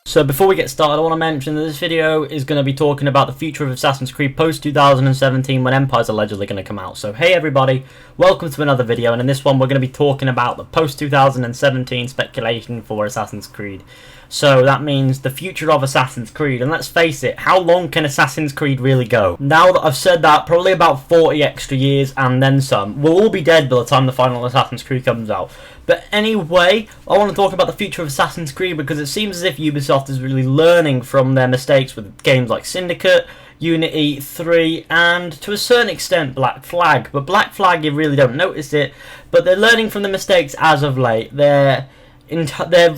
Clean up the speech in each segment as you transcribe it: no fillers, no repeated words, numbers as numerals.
So before we get started, I want to mention that this video is going to be talking about the future of Assassin's Creed post-2017 when Empire's allegedly going to come out. So hey everybody, welcome to another video, and in this one we're going to be talking about the post-2017 speculation for Assassin's Creed. So that means the future of Assassin's Creed, and let's face it, how long can Assassin's Creed really go? Now that I've said that, probably about 40 extra years and then some. We'll all be dead by the time the final Assassin's Creed comes out. But anyway, I want to talk about the future of Assassin's Creed because it seems as if Ubisoft is really learning from their mistakes with games like Syndicate, Unity 3, and to a certain extent Black Flag. But Black Flag, you really don't notice it, but they're learning from the mistakes as of late. They're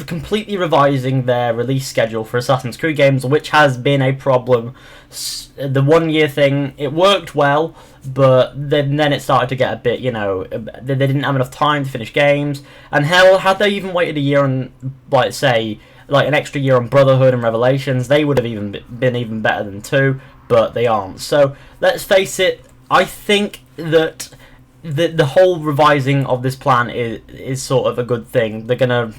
completely revising their release schedule for Assassin's Creed games, which has been a problem. The 1 year thing, it worked well, but then it started to get a bit, they didn't have enough time to finish games. And hell, had they even waited a year on, an extra year on Brotherhood and Revelations, they would have been even better than 2, but they aren't. So let's face it, I think that the whole revising of this plan is sort of a good thing. They're gonna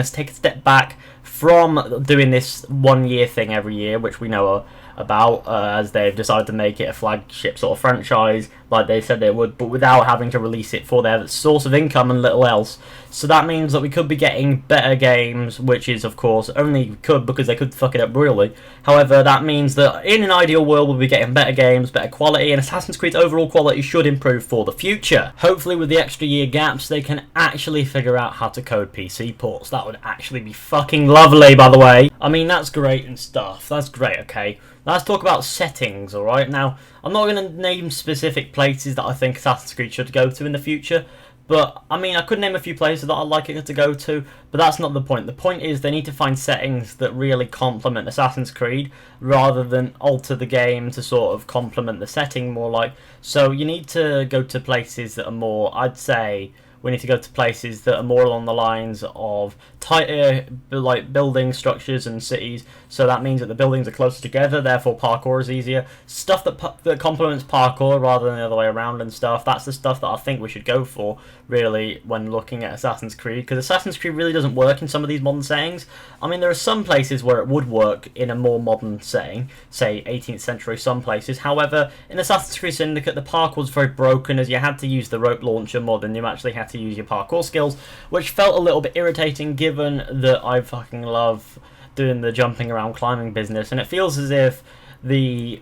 take a step back from doing this 1 year thing every year, which we know about, as they've decided to make it a flagship sort of franchise like they said they would, but without having to release it for their source of income and little else. So that means that we could be getting better games, which is of course only could because they could fuck it up really. However, that means that in an ideal world we'll be getting better games, better quality, and Assassin's Creed's overall quality should improve for the future. Hopefully with the extra year gaps they can actually figure out how to code PC ports. That would actually be fucking lovely, by the way. I mean, that's great and stuff, that's great, okay. Now let's talk about settings, alright? Now, I'm not going to name specific places that I think Assassin's Creed should go to in the future, but, I mean, I could name a few places that I'd like it to go to, but that's not the point. The point is they need to find settings that really complement Assassin's Creed, rather than alter the game to sort of complement the setting more like. So you need to go to places that are more, I'd say, we need to go to places that are more along the lines of tighter, like building structures and cities. So that means that the buildings are closer together, therefore parkour is easier. Stuff that complements parkour rather than the other way around and stuff. That's the stuff that I think we should go for, really, when looking at Assassin's Creed. Because Assassin's Creed really doesn't work in some of these modern settings. I mean, there are some places where it would work in a more modern setting, say 18th century, some places. However, in Assassin's Creed Syndicate, the parkour was very broken, as you had to use the rope launcher more than you actually had to use your parkour skills, which felt a little bit irritating given that I fucking love doing the jumping around climbing business, and it feels as if the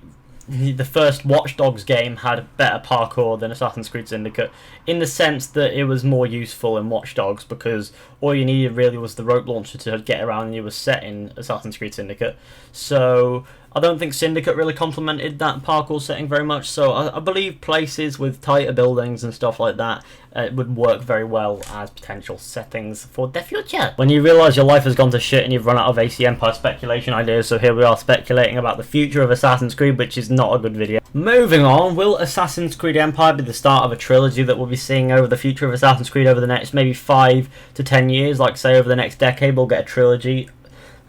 first Watch Dogs game had better parkour than Assassin's Creed Syndicate, in the sense that it was more useful in Watch Dogs because all you needed really was the rope launcher to get around, and you were set in Assassin's Creed Syndicate. So I don't think Syndicate really complemented that parkour setting very much, so I believe places with tighter buildings and stuff like that would work very well as potential settings for the future. When you realise your life has gone to shit and you've run out of AC Empire speculation ideas, so here we are speculating about the future of Assassin's Creed, which is not a good video. Moving on, will Assassin's Creed Empire be the start of a trilogy that we'll be seeing over the future of Assassin's Creed over the next maybe 5 to 10 years? Like say over the next decade we'll get a trilogy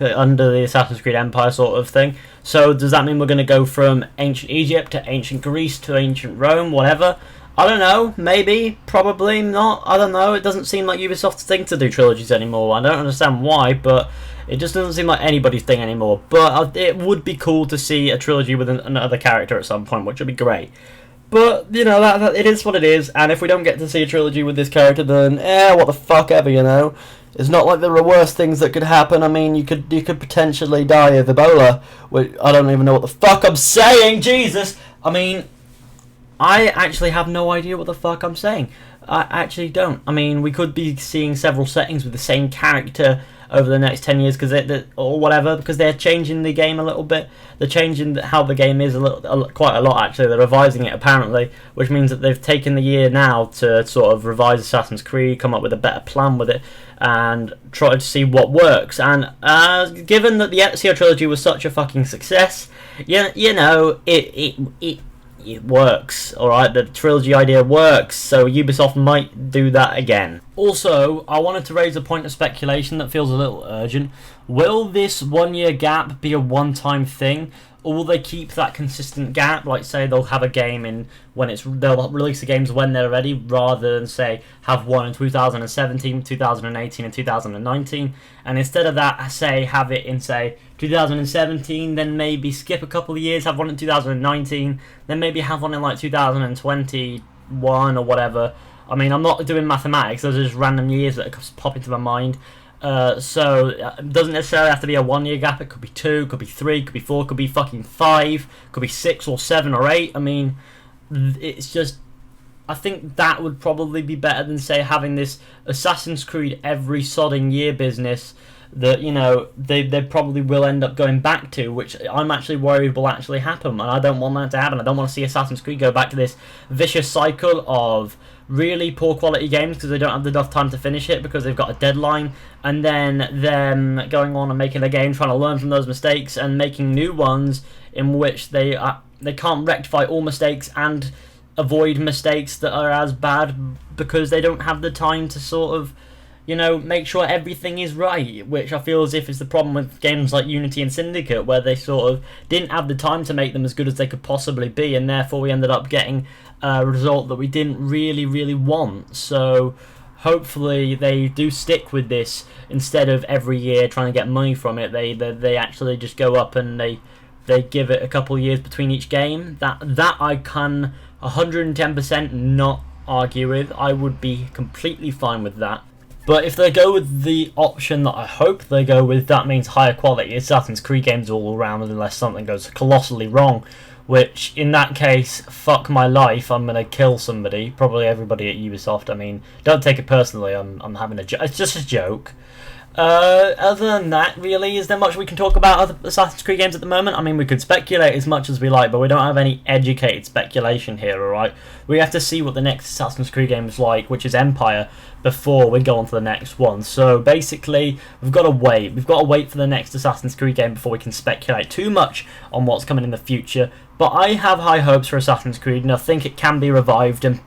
under the Assassin's Creed Empire sort of thing. So does that mean we're going to go from ancient Egypt to ancient Greece to ancient Rome, whatever? I don't know, maybe, probably not, I don't know. It doesn't seem like Ubisoft's thing to do trilogies anymore. I don't understand why, but it just doesn't seem like anybody's thing anymore. But it would be cool to see a trilogy with another character at some point, which would be great. But, that it is what it is, and if we don't get to see a trilogy with this character, then, what the fuck ever, It's not like there are worse things that could happen. I mean, you could potentially die of Ebola, which I don't even know what the fuck I'm saying, Jesus! I mean, I actually have no idea what the fuck I'm saying. I actually don't. I mean, we could be seeing several settings with the same character over the next 10 years or whatever, because they're changing the game a little bit. They're changing how the game is quite a lot actually. They're revising it apparently, which means that they've taken the year now to sort of revise Assassin's Creed, come up with a better plan with it, and try to see what works. And given that the Ezio trilogy was such a fucking success, it works, alright? The trilogy idea works, so Ubisoft might do that again. Also, I wanted to raise a point of speculation that feels a little urgent. Will this 1 year gap be a one-time thing, or will they keep that consistent gap? Like, say they'll have a game in they'll release the games when they're ready, rather than say have one in 2017, 2018, and 2019. And instead of that, say have it in say 2017, then maybe skip a couple of years, have one in 2019, then maybe have one in like 2021 or whatever. I mean, I'm not doing mathematics; those are just random years that pop into my mind. So it doesn't necessarily have to be a 1 year gap. It could be 2, could be 3, could be 4, could be fucking 5, could be 6 or 7 or 8. I mean, it's just, I think that would probably be better than say having this Assassin's Creed every sodding year business that, you know, they probably will end up going back to, which I'm actually worried will actually happen, and I don't want that to happen. I don't want to see Assassin's Creed go back to this vicious cycle of really poor quality games because they don't have enough time to finish it because they've got a deadline, and then them going on and making a game, trying to learn from those mistakes and making new ones in which they can't rectify all mistakes and avoid mistakes that are as bad because they don't have the time to sort of, you know, make sure everything is right, which I feel as if is the problem with games like Unity and Syndicate, where they sort of didn't have the time to make them as good as they could possibly be, and therefore we ended up getting a result that we didn't really want. So hopefully they do stick with this instead of every year trying to get money from it. They actually just go up and they give it a couple of years between each game. That I can 110% not argue with. I would be completely fine with that. But if they go with the option that I hope they go with, that means higher quality Assassin's Creed games all around, unless something goes colossally wrong. Which, in that case, fuck my life, I'm gonna kill somebody, probably everybody at Ubisoft. I mean, don't take it personally, I'm having a joke. It's just a joke. Other than that, really, is there much we can talk about other Assassin's Creed games at the moment? I mean, we could speculate as much as we like, but we don't have any educated speculation here, alright? We have to see what the next Assassin's Creed game is like, which is Empire, before we go on to the next one. So basically, we've got to wait. We've got to wait for the next Assassin's Creed game before we can speculate too much on what's coming in the future. But I have high hopes for Assassin's Creed, and I think it can be revived and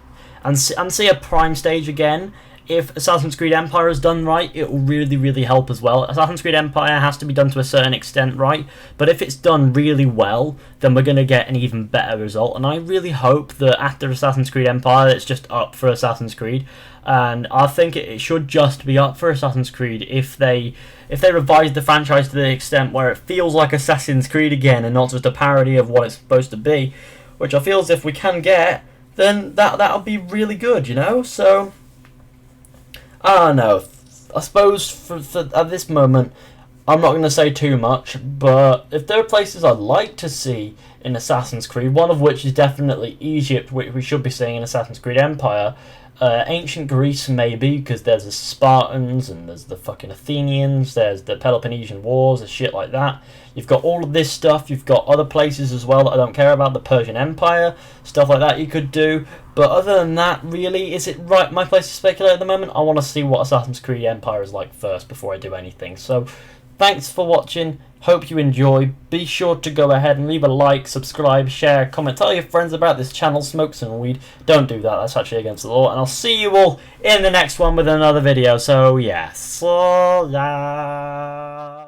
see a prime stage again. If Assassin's Creed Empire is done right, it will really help as well. Assassin's Creed Empire has to be done to a certain extent right, but if it's done really well, then we're going to get an even better result. And I really hope that after Assassin's Creed Empire, it's just up for Assassin's Creed. And I think it should just be up for Assassin's Creed if they revise the franchise to the extent where it feels like Assassin's Creed again and not just a parody of what it's supposed to be, which I feel as if we can get, then that'll be really good, you know? So I don't know. I suppose for at this moment, I'm not going to say too much, but if there are places I'd like to see in Assassin's Creed, one of which is definitely Egypt, which we should be seeing in Assassin's Creed Empire. Ancient Greece maybe, because there's the Spartans and there's the fucking Athenians, there's the Peloponnesian Wars and shit like that. You've got all of this stuff, you've got other places as well that I don't care about, the Persian Empire, stuff like that you could do. But other than that, really, is it right my place to speculate at the moment? I want to see what Assassin's Creed Empire is like first before I do anything. So thanks for watching. Hope you enjoy. Be sure to go ahead and leave a like, subscribe, share, comment, tell your friends about this channel, smoke some weed. Don't do that, that's actually against the law. And I'll see you all in the next one with another video. So yeah, so yeah.